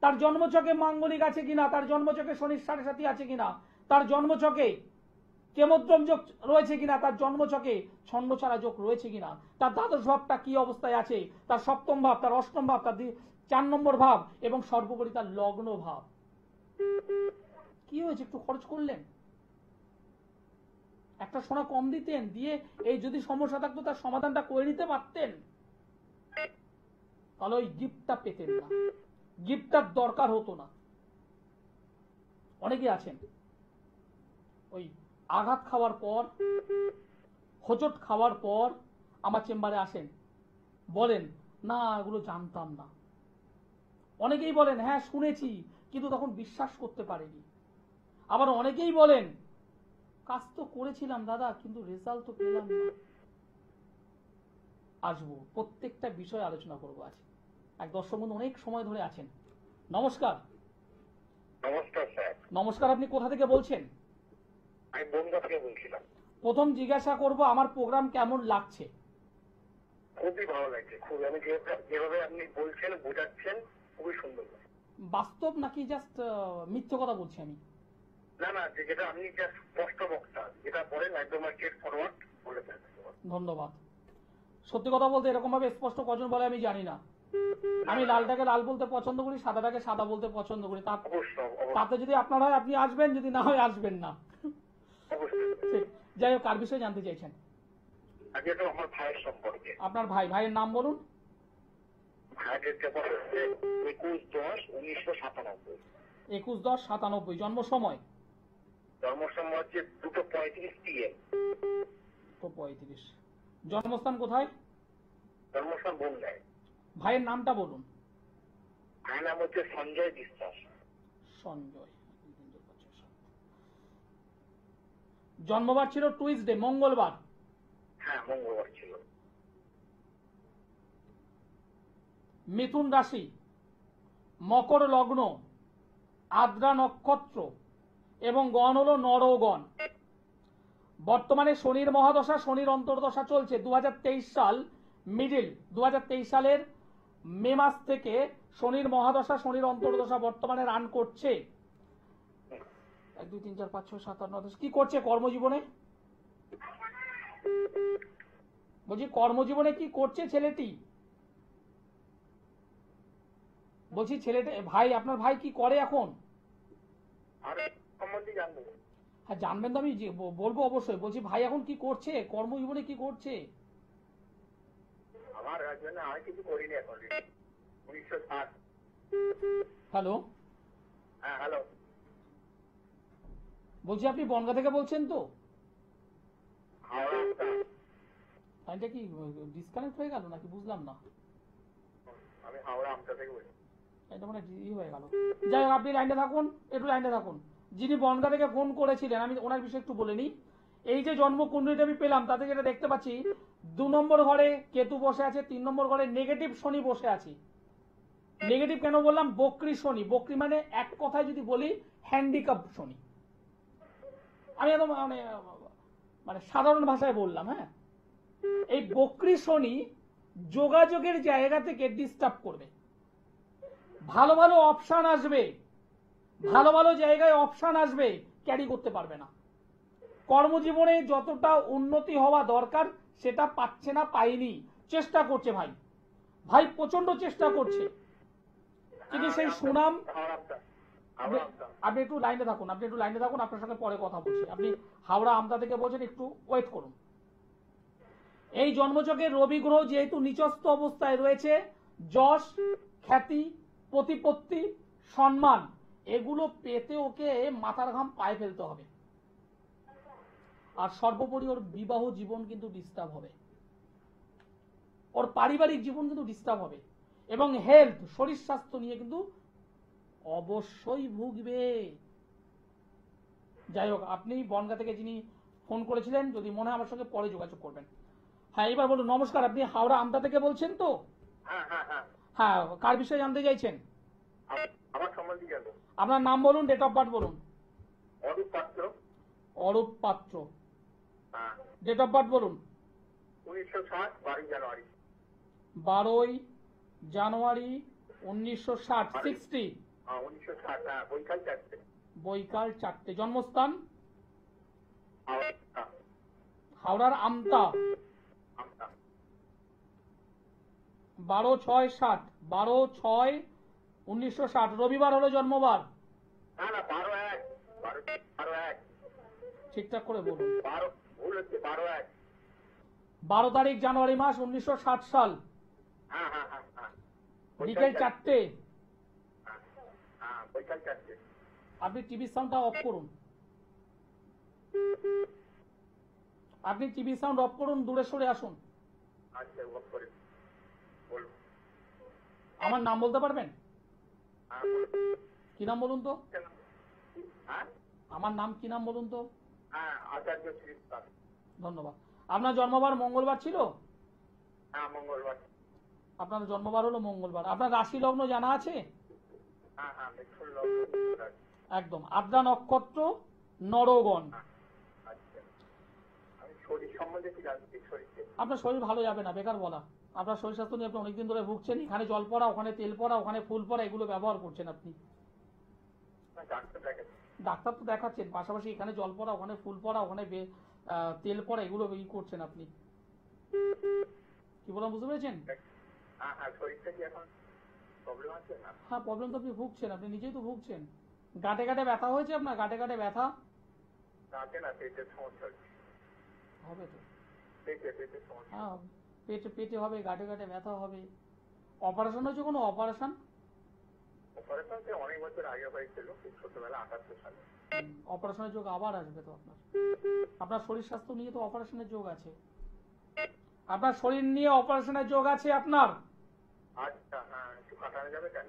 তার জন্মছকে মাঙ্গলিক আছে কিনা, তার জন্মছকে শনির 7.5 আছে কিনা, তার জন্মছকে কেমদ্রম যোগ রয়েছে কিনা, তার জন্মছকে ছন্নছাড়া যোগ রয়েছে কিনা, তার দ্বাদশ ভাবটা কি অবস্থায় আছে, তার সপ্তম ভাব, তার অষ্টম ভাব, তার 4 নম্বর ভাব, এবং সর্বোপরি তার লগ্ন ভাব। কি হয়েছে, একটু খরচ করলেন, একটা সোনা কম দিতেন, দিয়ে এই যদি সমস্যা থাকতো তার সমাধানটা করে নিতে পারতেন, তাহলে ওই গিফটটা পেতেন না, গিফটটার দরকার হতো না। অনেকে আছেন ওই আঘাত খাওয়ার পর, হোঁচট খাওয়ার পর আমার চেম্বারে আসেন, বলেন না এগুলো জানতাম না। অনেকেই বলেন হ্যাঁ শুনেছি, কিন্তু তখন বিশ্বাস করতে পারিনি। আবার অনেকেই বলেন কাজ তো করেছিলাম দাদা, কিন্তু রেজাল্ট তো পেলাম না। আসবো, প্রত্যেকটা বিষয় আলোচনা করবো আজ। এক দর্শক বন্ধু অনেক সময় ধরে আছেন। নমস্কার। নমস্কার স্যার। নমস্কার, আপনি কোথা থেকে বলছেন? আমি বনগাঁ থেকে বলছিলাম। প্রথম জিজ্ঞাসা করব আমার প্রোগ্রাম কেমন লাগছে? খুবই ভালো লাগছে, খুব। আমি যেভাবে আপনি বলছেন বোঝাচ্ছেন খুবই সুন্দর। বাস্তব নাকি জাস্ট মিথ্যে কথা বলছি আমি? না না, যেটা আপনি জাস্ট স্পষ্ট বক্তা, যেটা বলেন একদম স্ট্রেট ফরওয়ার্ড বলে দেন। ধন্যবাদ। সত্যি কথা বলতে এরকম ভাবে স্পষ্ট কজন বলে আমি জানি না। আমি লালটাকে লাল বলতে পছন্দ করি, সাদাটাকে সাদা বলতে পছন্দ করি। তাতে যদি আপনার হয় আপনি আসবেন, যদি না হয় আসবেন না। ঠিক, যাই হোক, কার বিষয়ে জানতে চাইছেন? আগে তো আমার ভাইয়ের সম্পর্কে। আপনার ভাইয়ের নাম বলুন। ভাইয়ের ডেট হচ্ছে 21/10/1997। 21/10/97। জন্ম সময়? জন্ম সময় হচ্ছে 2:35 PM। 2:35। জন্মস্থান কোথায়? জন্মস্থান বনগাঁয়। ভাইয়ের নামটা বলুন। ভাইয়ের নাম হচ্ছে সঞ্জয় বিশ্বাস। সঞ্জয়। জন্মবার ছিল টুইসডে, মঙ্গলবার। হ্যাঁ, মঙ্গলবার ছিল। মিথুন রাশি, মকর লগ্ন, আদ্রা নক্ষত্র, এবং গণ হলো নরগণ। বর্তমানে শনির মহাদশা, শনির অন্তর্দশা চলছে। 2023 সাল মিডিল, 2023 সালের মে মাস থেকে শনির মহাদশা, শনির অন্তর্দশা বর্তমানে রান করছে। 1 2 3 4 5 6 7 8 9 10। কি করছে কর্মজীবনে? বলছি কর্মজীবনে কি করছে ছেলেটি? বলছি ছেলেটা, ভাই, আপনার ভাই কি করে এখন? হ্যাঁ জানবেন তো, আমি বলবো অবশ্যই। বলছি ভাই এখন কি করছে, কর্মজীবনে কি করছে? আমার রাজধানী আর কিছু করিনি এখন। 1960। হ্যালো। হ্যাঁ হ্যালো। বলছি আপনি বনগাঁ থেকে বলছেন তো? হাওড়া। লাইনটা কি ডিসকানেক্ট হয়ে গেল নাকি বুঝলাম না। হাওড়া আমতা থেকে বলছি। এটা মানে হয়ে গেল। যাই হোক, আপনি লাইনে থাকুন, একটু লাইনে থাকুন। যিনি বনগা থেকে ফোন করেছিলেন, আমি ওনার বিষয়ে একটু বলে নিই। এই যে জন্মকুণ্ডলীটা আমি পেলাম, তাতে যেটা দেখতে পাচ্ছি 2 নম্বর ঘরে কেতু বসে আছে, 3 নম্বর ঘরে নেগেটিভ শনি বসে আছে। নেগেটিভ কেন বললাম? বক্রী শনি। বক্রী মানে এক কথায় যদি বলি হ্যান্ডিক্যাপ শনি। আমি একদম মানে সাধারণ ভাষায় বললাম। হ্যাঁ, এই বক্রী শনি যোগাযোগের জায়গা থেকে ডিস্টার্ব করবে। ভালো ভালো অপশন আসবে, ভালো ভালো জায়গায় অপশন আসবে, ক্যারি করতে পারবে না। কর্মজীবনে যতটা উন্নতি হওয়া দরকার সেটা পাচ্ছে না, পাইনি। চেষ্টা করছে ভাই, ভাই প্রচন্ড চেষ্টা করছে, কিন্তু সেই সুনাম। হাওড়া আমতা, হাওড়া আমতা। আপনি একটু লাইনে থাকুন, আপনি একটু লাইনে থাকুন, আপনার সঙ্গে পরে কথা বলছি। আপনি হাওড়া আমতা থেকে বলছেন, একটু ওয়েট করুন। এই জন্মচক্রে রবি গ্রহ যেহেতু নিচস্থ অবস্থায় রয়েছে, যশ, খ্যাতি, প্রতিপত্তি, সম্মান এগুলো পেতে ওকে মাথার ঘাম পায়ে ফেলতে হবে। আর সর্বোপরি ওর বিবাহ জীবন কিন্তু ডিস্টার্ব হবে, ওর পারিবারিক জীবন কিন্তু ডিস্টার্ব হবে, এবং হেলথ, শরীর স্বাস্থ্য নিয়ে কিন্তু অবশ্যই ভুগবে। যাই হোক, আপনি বনগা থেকে যিনি ফোন করেছিলেন, যদি মনে হয় আমার সঙ্গে পরে যোগাযোগ করবেন। হ্যাঁ, এবার বলুন। নমস্কার, আপনি হাওড়া আমতা থেকে বলছেন তো? হ্যাঁ হ্যাঁ হ্যাঁ, হ্যাঁ, কার বিষয়ে জানতে চাইছেন? আমার সম্বন্ধে জানো? আপনার নাম বলুন, ডেট অফ বার্থ বলুন। অরূপ পাত্র। অরূপ পাত্র। হ্যাঁ, ডেট অফ বার্থ বলুন। 1960 12 জানুয়ারি। 12 জানুয়ারি 1960। 60। 1960, হ্যাঁ, বৈকাল 4টে। বৈকাল 4টে। জন্মস্থান? হাওড়া হাওড়ার আমতা। আমতা। 12/6/60। 12/6/1960। রবিবার হলো জন্মবার? না না, 12/1, 12/1। ঠিকঠাক করে বলুন। 12, ভুল হচ্ছে, 12/1। 12 তারিখ জানুয়ারি মাস 1960 সাল। হ্যাঁ হ্যাঁ হ্যাঁ হ্যাঁ, বিকেল 4টে। হ্যাঁ হ্যাঁ, বৈকাল 4টে। আপনি টিভি সাউন্ডটা অফ করুন, আপনি টিভি সাউন্ড অফ করুন, দূরে সরে আসুন। আচ্ছা, ওয়াক করে বলুন। আমার নাম বলতে পারবেন? হ্যাঁ, কি নাম বলুন তো? হ্যাঁ আমার নাম কি নাম বলুন তো? হ্যাঁ, আচার্য শ্রীস্থান। ধন্যবাদ। আপনার জন্মবার মঙ্গলবার ছিল? হ্যাঁ, মঙ্গলবার। আপনার জন্মবার হলো মঙ্গলবার। আপনার রাশি লগ্ন জানা আছে? হ্যাঁ হ্যাঁ, মিথুন লগ্ন। একদম। আদ্রা নক্ষত্র, নরগণ। আচ্ছা, আমি শরীর সম্বন্ধে কি জানছি? শরীরকে আপনার শরীর ভালো যাবে না, বেকার বলা। আপনার শরীর স্বাস্থ্য নিয়ে আপনি অনেকদিন ধরে ভুগছেন। এখানে জল পড়া, ওখানে তেল পড়া, ওখানে ফুল পড়া, এগুলো ব্যবহার করছেন আপনি। ডাক্তার দেখাচ্ছি। ডাক্তার তো দেখাচ্ছেন, পাশাপাশি এখানে জল পড়া, ওখানে ফুল পড়া, ওখানে তেল পড়া, এগুলো করছেন আপনি। কি বললাম বুঝতে পেরেছেন? হ্যাঁ হ্যাঁ, শরীরটা কি এখন প্রবলেম আছে না? হ্যাঁ, প্রবলেম তো আপনি ভুগছেন, আপনি নিজেই তো ভুগছেন। গাঁটে গাঁটে ব্যথা হয়েছে আপনার? গাঁটে গাঁটে ব্যথা দাঁতে না, পেটের সমস্যা হচ্ছে। হবে তো? পেটের সমস্যা। হ্যাঁ, পেটে পেটে হবে, গাঁটে গাঁটে ব্যথা হবে। অপারেশন হয়েছে কোনো? অপারেশন? অপারেশন তো অনেক বছর আগে হয়েছিল, খুব ছোটবেলা, 78 সালে। অপারেশনের যোগ আবার আসবে তো আপনার। আপনার শরীর স্বাস্থ্য নিয়ে তো অপারেশনের যোগ আছে, আপনার শরীর নিয়ে অপারেশনের যোগ আছে আপনার। আচ্ছা, হ্যাঁ, একটু কাটানো যাবে কেন?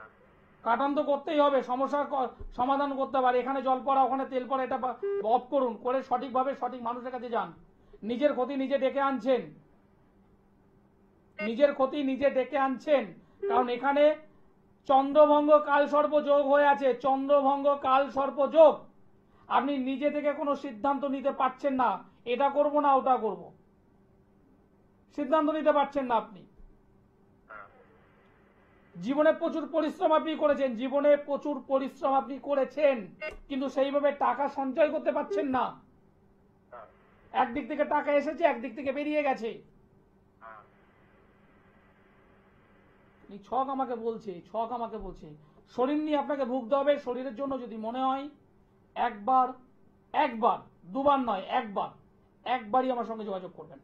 কাটান তো করতেই হবে, সমস্যার সমাধান করতে পারে। এখানে জল পড়া, ওখানে তেল পড়া, এটা অফ করুন, করে সঠিকভাবে সঠিক মানুষের কাছে যান। নিজের ক্ষতি নিজে ডেকে আনছেন, নিজের ক্ষতি নিজে ডেকে আনছেন। কারণ এখানে চন্দ্রভঙ্গ কাল সর্প যোগ হয়ে আছে, চন্দ্রভঙ্গ কাল সর্প যোগ। আপনি নিজে থেকে কোনো সিদ্ধান্ত নিতে পারছেন না, এটা করব না ওটা করব, সিদ্ধান্ত নিতে পারছেন না আপনি। জীবনে প্রচুর পরিশ্রম আপনি করেছেন, জীবনে প্রচুর পরিশ্রম আপনি করেছেন, কিন্তু সেইভাবে টাকা সঞ্চয় করতে পারছেন না। একদিক থেকে টাকা এসেছে, একদিক থেকে বেরিয়ে গেছে। ছক আমাকে বলছে, ছক আমাকে বলছে শরীর নিয়ে আপনাকে ভুগতে হবে। শরীরের জন্য যদি মনে হয় একবার, একবার, দুবার নয়, একবারই আমার সঙ্গে যোগাযোগ করবেন।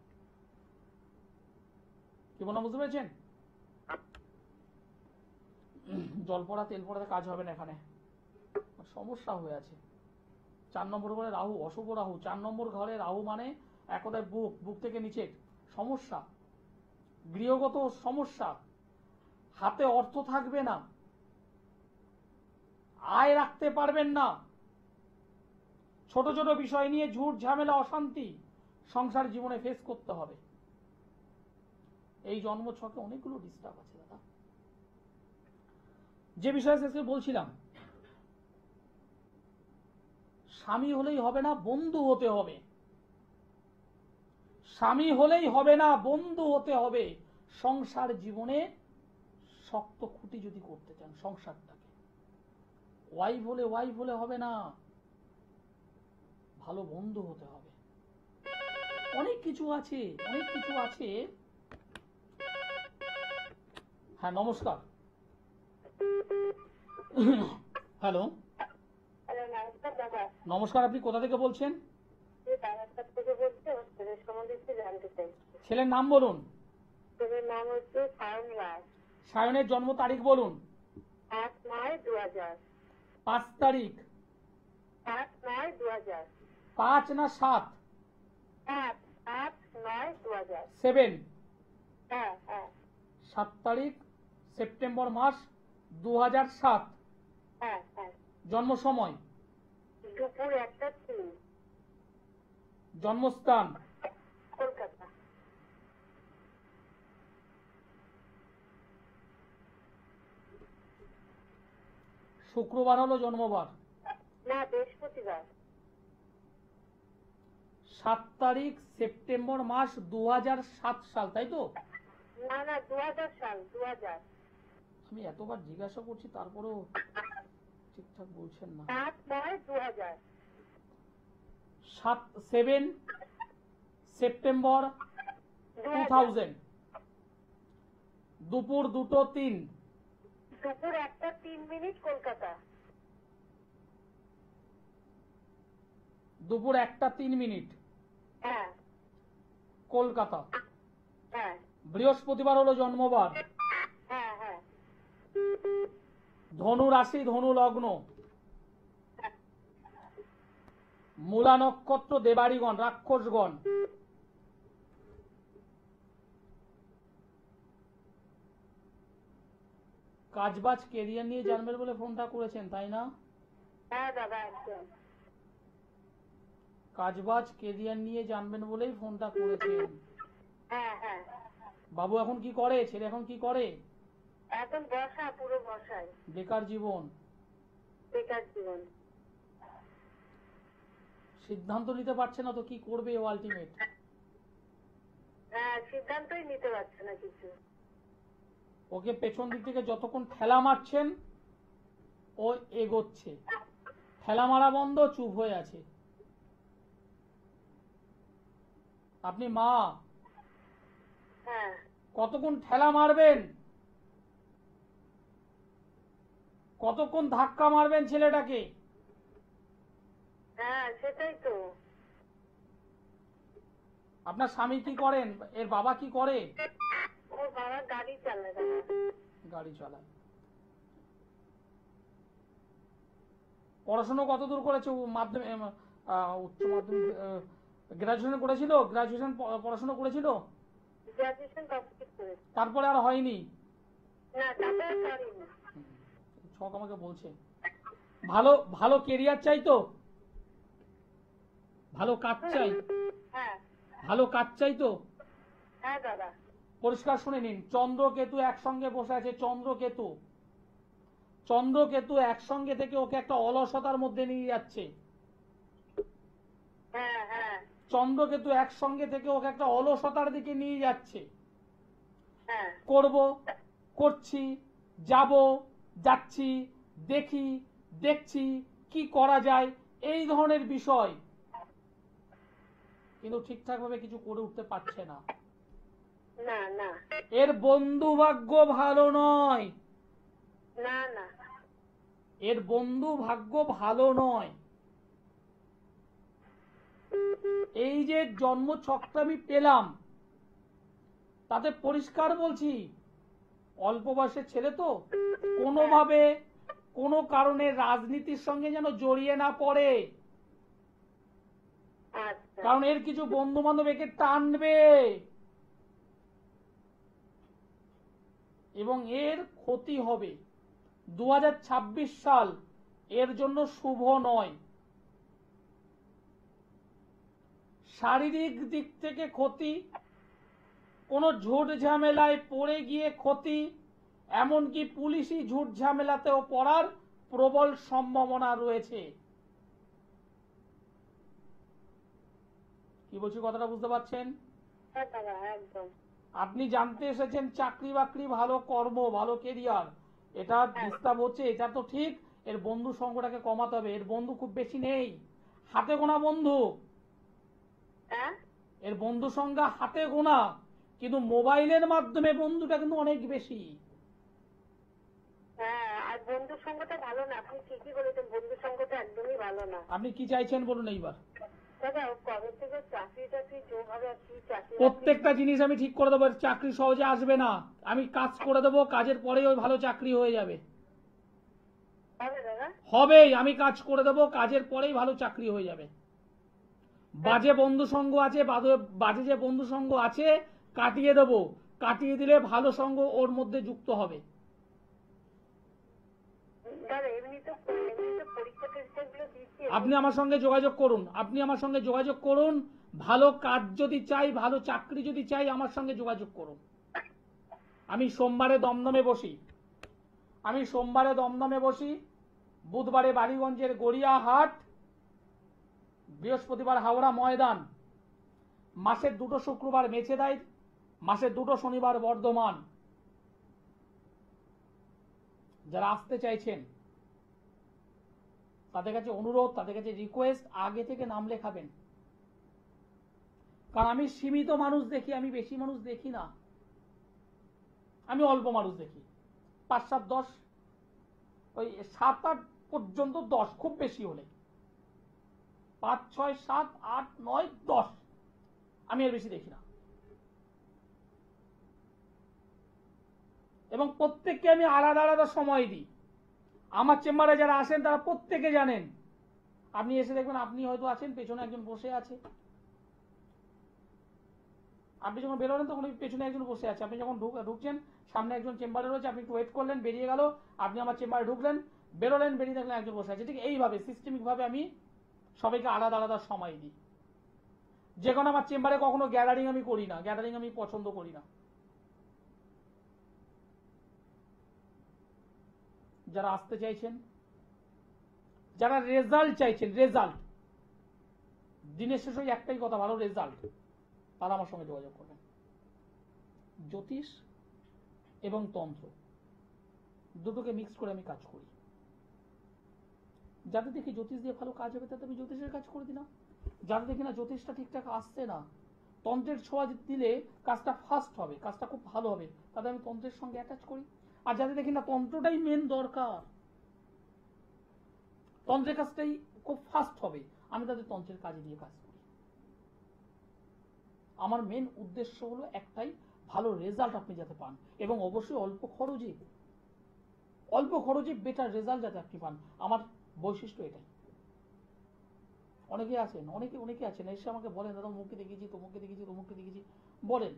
কি বললাম বুঝতে পেরেছেন? জল পড়া তেল পড়াতে কাজ হবে না, এখানে সমস্যা হয়ে আছে। 4 নম্বর ঘরে রাহু, অশুভ রাহু। 4 নম্বর ঘরে রাহু মানে এক কথায় বুক, বুক থেকে নিচে সমস্যা, গৃহগত সমস্যা, হাতে অর্থ থাকবে না, আয় রাখতে পারবেন না, ছোট ছোট বিষয় নিয়ে ঝুট ঝামেলা অশান্তি সংসার জীবনে ফেস করতে হবে। এই জন্ম ছকে অনেকগুলো ডিস্টার্ব আছে দাদা। যে বিষয়ে শেষে বলছিলাম, স্বামী হলেই হবে না, বন্ধু হতে হবে। স্বামী হলেই হবে না, বন্ধু হতে হবে সংসার জীবনে শক্ত খুঁটি যদি করতে চান সংসারটাকে। ওয়াইফ হলে হবে না, ভালো বন্ধু হতে হবে। অনেক কিছু আছে, অনেক কিছু আছে। হ্যাঁ, নমস্কার। হ্যালো, হ্যালো, নমস্কার দাদা। নমস্কার। আপনি কোথা থেকে বলছেন? বারাসাত থেকে বলছি, ওর ছেলের সম্বন্ধে একটু জানতে চাই। ছেলের নাম বলুন। ছেলের নাম হচ্ছে সায়ন রায়। সায়নের জন্ম তারিখ বলুন। 8/9/2000। 5 তারিখ। 8/9/2000। 5 না 7? 8/9/2000। 7। হ্যাঁ হ্যাঁ 7 তারিখ সেপ্টেম্বর মাস 2007। হ্যাঁ হ্যাঁ। জন্ম সময়, দুপুর 1:03। জন্মস্থান কলকাতা। শুক্রবার হলো জন্মবার। না, বৃহস্পতিবার। 7 তারিখ সেপ্টেম্বর মাস 2007 সাল, তাই তো? না না, 2000 সাল, 2000। আমি এতবার জিজ্ঞাসা করছি তারপরেও ঠিকঠাক বলছেন না। 8/9/2000। 7 সেপ্টেম্বর 2000। দুপুর 2:03। দুপুর 1:03 কলকাতা। দুপুর 1:03 হ্যাঁ কলকাতা। হ্যাঁ বৃহস্পতিবার হলো জন্মবার। হ্যাঁ হ্যাঁ। ধনু রাশি, ধনু লগ্ন, মূলা নক্ষত্র, দেবাড়িগণ, রাক্ষসগণ। কাজবাজ কেরিয়ার নিয়ে জানবেন বলে ফোনটা করেছেন, তাই না? হ্যাঁ দাদা, একদম। কাজবাজ কেরিয়ার নিয়ে জানবেন বলেই ফোনটা করেছেন। হ্যাঁ হ্যাঁ। বাবু এখন কি করে? ছেলে এখন কি করে? এখন বসা, পুরো বসাই। বেকার জীবন, বেকার জীবন। সিদ্ধান্ত নিতে পারছে না তো কি করবে ও আলটিমেট। হ্যাঁ, সিদ্ধান্তই নিতে পারছে না কিছু। ওকে পেছন দিক থেকে যতক্ষণ ঠেলা মারছেন ও এগোচ্ছে, ঠেলা মারা বন্ধ, চুপ হয়ে আছে। আপনি মা, হ্যাঁ কতক্ষণ ঠেলা মারবেন, কতক্ষণ ধাক্কা মারবেন ছেলেটাকে? হ্যাঁ, সেটাই তো। আপনার স্বামী কি করেন? এর বাবা কি করে? ওর বাবা গাড়ি চালায় দাদা। গাড়ি চালায়। পড়াশোনা কত দূর করেছে? মাধ্যমিক, উচ্চ মাধ্যমিক, গ্রাজুয়েশন করেছিল? গ্রাজুয়েশন পড়াশোনা করেছিল, গ্রাজুয়েশন কমপ্লিট করেছে। তারপরে আর হয়নি? না, তারপরে করিনি। ছক আমাকে বলছে। ভালো ভালো কেরিয়ার চাই তো, ভালো কাজ চাই, হ্যাঁ ভালো কাজ চাই তো। হ্যাঁ দাদা। পরিষ্কার শুনে নিন, চন্দ্র কেতু একসঙ্গে বসে আছে। চন্দ্র কেতু একসঙ্গে থেকে ওকে একটা অলসতার মধ্যে নিয়ে যাচ্ছে। হ্যাঁ হ্যাঁ চন্দ্র কেতু একসঙ্গে থেকে ওকে একটা অলসতার দিকে নিয়ে যাচ্ছে। হ্যাঁ করব, করছি, যাব, যাচ্ছি, দেখছি কি করা যায়, এই ধরনের বিষয়। কিন্তু ঠিকঠাক ভাবে কিছু করে উঠতে পারছে না। না না এর বন্ধু ভাগ্য ভালো নয়, না না। এর বন্ধু ভাগ্য ভালো নয়। এই যে জন্ম ছকটা আমি পেলাম, তাতে পরিষ্কার বলছি, অল্প বয়সের ছেলে তো, কোনোভাবে কোনো কারণে রাজনীতির সঙ্গে যেন জড়িয়ে না পড়ে। আচ্ছা কারণ এর কিছু বন্ধু বান্ধব একে টানবে। এবং এর ক্ষতি হবে। 2026 সাল এর জন্য শুভ নয়। শারীরিক দিক থেকে ক্ষতি, কোনো ঝুট ঝামেলায় পড়ে গিয়ে ক্ষতি, এমনকি পুলিশি ঝুট ঝামেলাতেও পড়ার প্রবল সম্ভাবনা রয়েছে। কি বলছি কথাটা বুঝতে পারছেন? হ্যাঁ দাদা, একদম। আপনি জানতে এসেছেন চাকরি বাকরি, ভালো কর্ম, ভালো কেরিয়ার, এটা ডিস্টার্ব হচ্ছে, এটা তো ঠিক। এর বন্ধু সংখ্যাটাকে কমাতে হবে। এর বন্ধু খুব বেশি নেই, হাতে গোনা বন্ধু। হ্যাঁ এর বন্ধু সংখ্যা হাতে গোনা, কিন্তু মোবাইলের মাধ্যমে বন্ধুটা কিন্তু অনেক বেশি। হ্যাঁ, আর বন্ধুর সঙ্গটা ভালো না। আপনি ঠিকই বলেছেন, বন্ধুর সঙ্গটা একদমই ভালো না। আপনি কি চাইছেন বলুন এইবার? দাদা, কবে থেকে চাকরি টাকরি যোগভাবে আসছি, চাকরি প্রত্যেকটা জিনিস আমি ঠিক করে দেবো। চাকরি সহজে আসবে না, আমি কাজ করে দেবো, কাজের পরেই ওই ভালো চাকরি হয়ে যাবে। হবে দাদা? হবেই, আমি কাজ করে দেবো, কাজের পরেই ভালো চাকরি হয়ে যাবে। বাজে বন্ধু সঙ্গ আছে, বাজে যে বন্ধু সঙ্গ আছে কাটিয়ে দেবো, কাটিয়ে দিলে ভালো সঙ্গ ওর মধ্যে যুক্ত হবে। দাদা, এমনিতে পরীক্ষা টরীক্ষাগুলো দিচ্ছি। আপনি আমার সঙ্গে যোগাযোগ করুন, আপনি আমার সঙ্গে যোগাযোগ করুন। ভালো কাজ যদি চাই, ভালো চাকরি যদি চাই, আমার সঙ্গে যোগাযোগ করুন। আমি সোমবারে দমদমে বসি, বুধবারে বালিগঞ্জের গড়িয়াহাট, বৃহস্পতিবার হাওড়া ময়দান, মাসের 2 শুক্রবার মেছেদাই, মাসের 2 শনিবার বর্ধমান। যারা আসতে চাইছেন তাদের কাছে অনুরোধ, তাদের কাছে রিকোয়েস্ট, আগে থেকে নাম লেখাবেন। কারণ আমি সীমিত মানুষ দেখি, আমি বেশি মানুষ দেখি না, আমি অল্প মানুষ দেখি। 5, 7, 10, ওই 7, 8 পর্যন্ত, 10 খুব বেশি হলে 5, 6, 7, 8, 9, 10, আমি এর বেশি দেখি না। এবং প্রত্যেককে আমি আলাদা আলাদা সময় দিই। আমার চেম্বারে যারা আসেন তারা প্রত্যেকে জানেন। আপনি এসে দেখবেন, আপনি হয়তো আছেন, পেছনে একজন বসে আছে। আপনি যখন বেরোলেন তখন পেছনে একজন বসে আছে। আপনি যখন ঢুকছেন, সামনে একজন চেম্বারে রয়েছে, আপনি একটু ওয়েট করলেন, বেরিয়ে গেল, আপনি আমার চেম্বারে ঢুকলেন, বেরোলেন, বেরিয়ে দেখলেন একজন বসে আছে। ঠিক এইভাবে সিস্টেমিক ভাবে আমি সবাইকে আলাদা আলাদা সময় দিই। যে কোনো আমার চেম্বারে কখনো গ্যাদারিং আমি করি না, গ্যাদারিং আমি পছন্দ করি না। যারা আসতে চাইছেন, যারা রেজাল্ট চাইছেন, রেজাল্ট দিনের শেষে একটাই কথা, ভালো রেজাল্ট, তারা আমার সঙ্গে যোগাযোগ করবেন। জ্যোতিষ এবং তন্ত্র দুটোকে মিক্স করে আমি কাজ করি। যাতে দেখি জ্যোতিষ দিয়ে ভালো কাজ হবে, তাতে আমি জ্যোতিষের কাজ করে দিলাম। যাতে দেখি না জ্যোতিষটা ঠিকঠাক আসছে না, তন্ত্রের ছোঁয়া দিলে কাজটা ফাস্ট হবে, কাজটা খুব ভালো হবে, তাতে আমি তন্ত্রের সঙ্গে অ্যাটাচ করি। আর যাতে দেখি না তন্ত্রটাই মেন দরকার, তন্ত্রের কাজটাই খুব ফাস্ট হবে, আমি তাদের তন্ত্রের কাজে দিয়ে কাজ করি। আমার মেন উদ্দেশ্য হলো একটাই, ভালো রেজাল্ট আপনি যাতে পান, এবং অবশ্যই অল্প খরচে বেটার রেজাল্ট যাতে আপনি পান। আমার বৈশিষ্ট্য এটাই। অনেকে আছেন এসে আমাকে বলেন, দাদা মুখে দেখেছি, তোমাকে দেখেছি, বলেন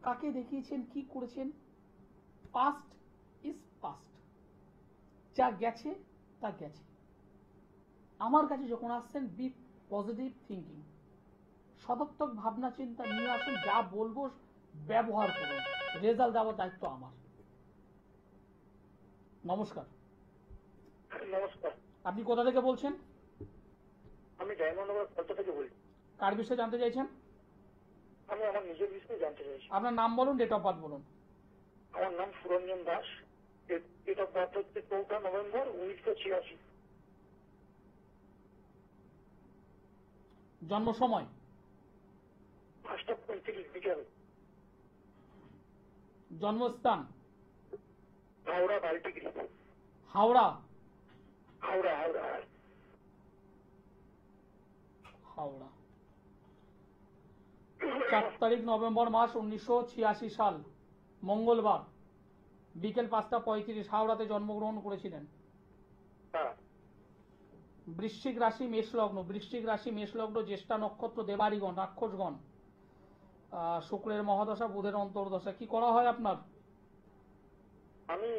কাকে দেখিয়েছেন, কি করেছেন, পাস্ট ইজ পাস্ট, যা গেছে তা গেছে। আমার কাছে যখন আসছেন, বি পজিটিভ থিঙ্কিং, সদর্থক ভাবনা চিন্তা নিয়ে আসুন, যা বলবো ব্যবহার করুন, রেজাল্ট দেওয়ার দায়িত্ব আমার। নমস্কার। নমস্কার, আপনি কোথা থেকে বলছেন? আমি ডায়মন্ডনগর কলকাতা থেকে বলি। কার বিষয়ে জানতে চাইছেন? আমি আমার নিজের বিষয়ে জানতে চাইছি। আপনার নাম বলুন, ডেট অফ বার্থ বলুন। আমার নাম Suranjan Das, date of birth হচ্ছে 4 নভেম্বর 1986। জন্ম সময়? 5:35 বিকেল। জন্মস্থান? হাওড়া বাল্টিগিরি। হাওড়া? হাওড়া হাওড়া হাওড়া। 4 তারিখ নভেম্বর মাস 1986 সাল, মঙ্গলবার, বিকেল 5:35 হাওড়াতে জন্মগ্রহণ করেছিলেন। হ্যাঁ। বৃশ্চিক রাশি মেষ লগ্ন, জ্যেষ্ঠা নক্ষত্র, দেবাড়িগণ, রাক্ষসগণ। শুক্রের মহাদশা, বুধের অন্তর্দশা, কি করা হয় আপনার? আমি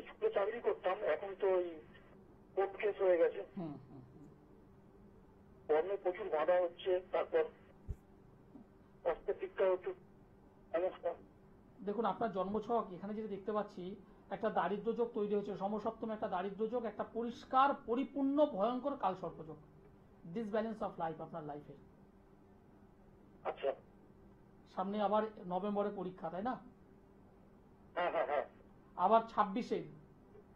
শুক্রে চাকরি করতাম, এখন তো ওই কোর্ট কেস হয়ে গেছে, হুম হুম হুম। কর্মে প্রচুর বাধা হচ্ছে, তারপর অর্থের একটু সমস্যা। দেখুন আপনার জন্মছক এখানে যেটা দেখতে পাচ্ছি, একটা দারিদ্র যোগ তৈরি হয়েছে, সমসপ্তমে একটা দারিদ্র যোগ, একটা পরিষ্কার পরিপূর্ণ ভয়ঙ্কর কালসর্পযোগ, ডিসব্যালেন্স অফ লাইফ আপনার লাইফে। আচ্ছা। সামনে আবার নভেম্বরে পরীক্ষা, তাই না? হ্যাঁ হ্যাঁ হ্যাঁ। আবার 26-এ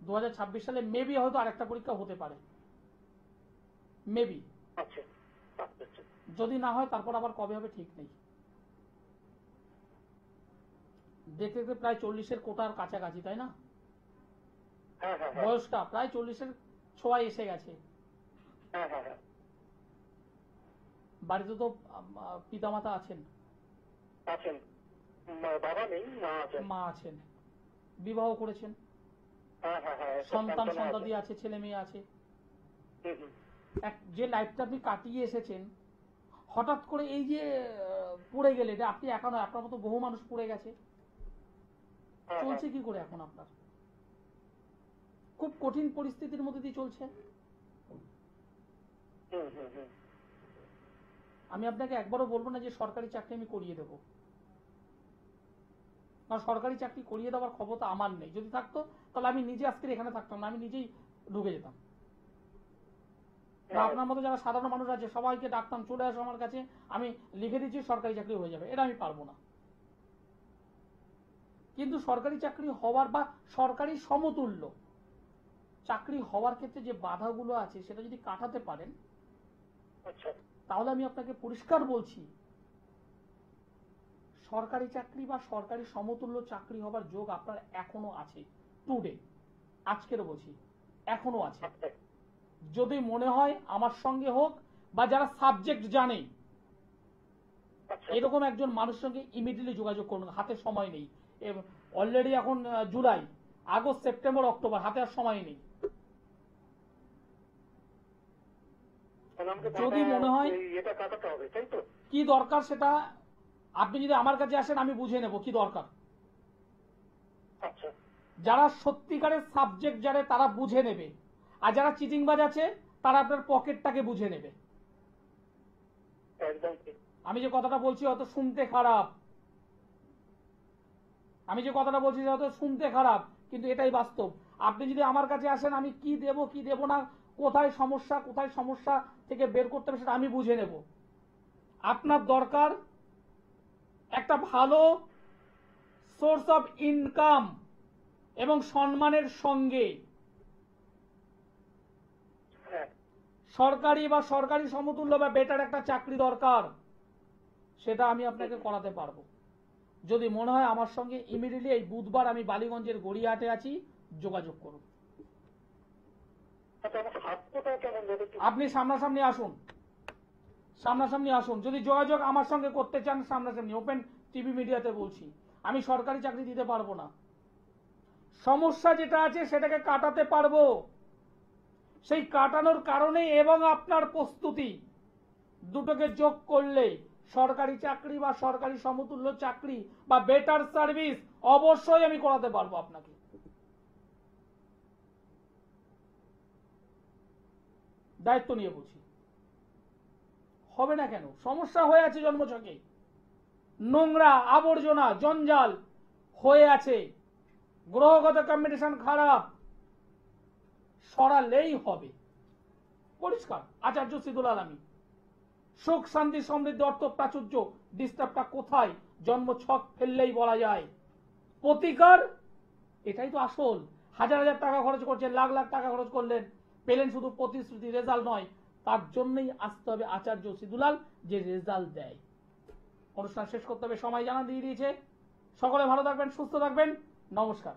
2026 সালে মেবি হয়তো আরেকটা পরীক্ষা হতে পারে, মেবি। আচ্ছা আচ্ছা আচ্ছা। যদি না হয় তারপর আবার কবে হবে ঠিক নেই। দেখতে দেখতে প্রায় 40-এর কোটার কাছাকাছি, তাই না? হ্যাঁ হ্যাঁ হ্যাঁ বয়সটা প্রায় 40-এর ছোঁয়ায় এসে গেছে। হ্যাঁ হ্যাঁ হ্যাঁ। বাড়িতে তো পিতামাতা আছেন? আছেন, বাবা নেই, মা আছেন। মা আছেন। বিবাহ করেছেন? হ্যাঁ হ্যাঁ হ্যাঁ। সন্তান সন্ততি আছে, ছেলে মেয়ে আছে। হুম হুম। যে লাইফটা আপনি কাটিয়ে এসেছেন, হঠাৎ করে এই যে পড়ে গেলে, এটা আপনি একা নয়, আপনার মতো বহু মানুষ পড়ে গেছে। হ্যাঁ, চলছে হ্যাঁ। কি করে এখন আপনার? খুব কঠিন পরিস্থিতির মধ্যে দিয়ে চলছে। হুম হুম হুম। আমি আপনাকে একবারও বলবো না যে সরকারি চাকরি আমি করিয়ে দেবো, কারণ সরকারি চাকরি করিয়ে দেওয়ার ক্ষমতা আমার নেই। যদি থাকতো তাহলে আমি নিজে আজকে এখানে থাকতাম না, আমি নিজেই ঢুকে যেতাম। বা আপনার মতো যারা সাধারণ মানুষ আছে সবাইকে ডাকতাম, চলে আসো আমার কাছে, আমি লিখে দিচ্ছি সরকারি চাকরি হয়ে যাবে, এটা আমি পারবো না। কিন্তু সরকারি চাকরি হওয়ার বা সরকারি সমতুল্য চাকরি হওয়ার ক্ষেত্রে যে বাধাগুলো আছে সেটা যদি কাটাতে পারেন, আচ্ছা। তাহলে আমি আপনাকে পরিষ্কার বলছি, সরকারি চাকরি বা সরকারি সমতুল্য চাকরি হবার যোগ আপনার এখনো আছে। টুডে, আজকেরও বলছি, এখনো আছে। যদি মনে হয় আমার সঙ্গে হোক, বা যারা সাবজেক্ট জানে এরকম একজন মানুষের সঙ্গে ইমিডিয়েটলি যোগাযোগ করুন। হাতে সময় নেই, অলরেডি এখন জুলাই, আগস্ট, সেপ্টেম্বর, অক্টোবর, হাতে আর সময় নেই। যদি মনে হয় এটা কাটাতে হবে, তাই তো? কি দরকার সেটা আপনি যদি আমার কাছে আসেন আমি বুঝে নেব কি দরকার। আচ্ছা। যারা সত্যিকারের সাবজেক্ট জানে তারা বুঝে নেবে, আর যারা চিটিংবাজ আছে তারা আপনার পকেটটাকে বুঝে নেবে। একদম ঠিক। আমি যে কথাটা বলছি হয়তো শুনতে খারাপ, আমি যে কথাটা বলছি হয়তো শুনতে খারাপ, কিন্তু এটাই বাস্তব। আপনি যদি আমার কাছে আসেন, আমি কি দেব কি দেব না, কোথায় সমস্যা থেকে বের করতে হবে সেটা আমি বুঝে নেব। আপনার দরকার একটা ভালো সোর্স অফ ইনকাম এবং সম্মানের সঙ্গে সরকারি বা সরকারি সমতুল্য বা বেটার একটা চাকরি দরকার, সেটা আমি আপনাকে করাতে পারবো। যদি মনে হয় আমার সঙ্গে ইমিডিয়েটলি এই বুধবার আমি বালিগঞ্জের গড়িয়াহাটে আছি, যোগাযোগ করুন। আপনি সামনাসামনি আসুন, যদি যোগাযোগ আমার সঙ্গে করতে চান সামনাসামনি, ওপেন টিভি মিডিয়াতে বলছি। আমি সরকারি চাকরি দিতে পারবো না, সমস্যা যেটা আছে সেটাকে কাটাতে পারবো। সেই কাটানোর কারণে এবং আপনার প্রস্তুতি দুটোকে যোগ করলে সরকারি চাকরি বা সরকারি সমতুল্য চাকরি বা বেটার সার্ভিস অবশ্যই আমি করাতে পারবো আপনাকে। দায়িত্ব নিয়ে বলছি। হবে না কেন? সমস্যা হয়ে আছে জন্মছকে, নোংরা আবর্জনা জঞ্জাল হয়ে আছে, গ্রহগত কম্বিনেশন খারাপ, সরালেই হবে। পরিষ্কার। আচার্য সিদুল আলামী। সুখ শান্তি সমৃদ্ধি অর্থ প্রাচুর্য, ডিস্টার্বটা কোথায়? জন্মছক ফেললেই বলা যায়। প্রতিকার, এটাই তো আসল। হাজার হাজার টাকা খরচ করছেন, লাখ লাখ টাকা খরচ করলেন, পেলেন শুধু প্রতিশ্রুতি, রেজাল্ট নয়। তার জন্যই আসতে হবে আচার্য সিদুলাল, যে রেজাল্ট দেয়। অনুষ্ঠান শেষ করতে হবে, সময় জানা দিয়ে দিয়েছে। সকলে ভালো থাকবেন, সুস্থ থাকবেন, নমস্কার।